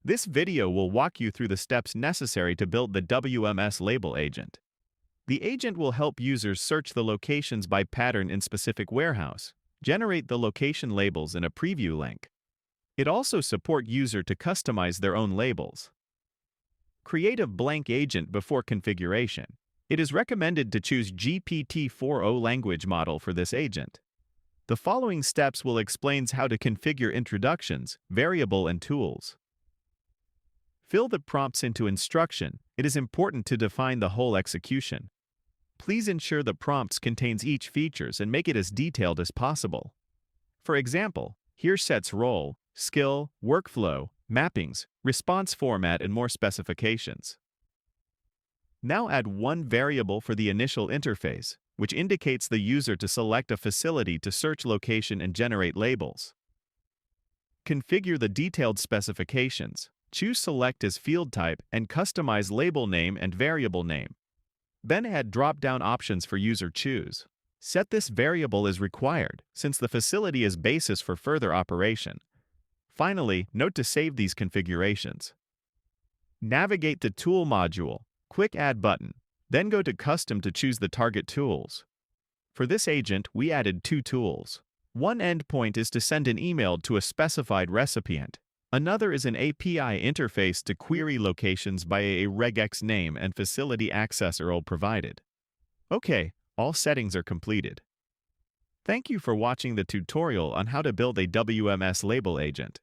This video will walk you through the steps necessary to build the WMS label agent. The agent will help users search the locations by pattern in specific warehouse, generate the location labels in a preview link. It also supports user to customize their own labels. Create a blank agent before configuration. It is recommended to choose GPT-4o language model for this agent. The following steps will explain how to configure introductions, variable and tools. Fill the prompts into instruction. It is important to define the whole execution. Please ensure the prompts contains each features and make it as detailed as possible. For example, here sets role, skill, workflow, mappings, response format and more specifications. Now add one variable for the initial interface, which indicates the user to select a facility to search location and generate labels. Configure the detailed specifications. Choose select as field type and customize label name and variable name. Then add drop-down options for user choose. Set this variable as required, since the facility is basis for further operation. Finally, note to save these configurations. Navigate the Tool module, Quick Add button, then go to Custom to choose the target tools. For this agent, we added two tools. One endpoint is to send an email to a specified recipient. Another is an API interface to query locations by a regex name and facility access URL provided. Okay, all settings are completed. Thank you for watching the tutorial on how to build a WMS label agent.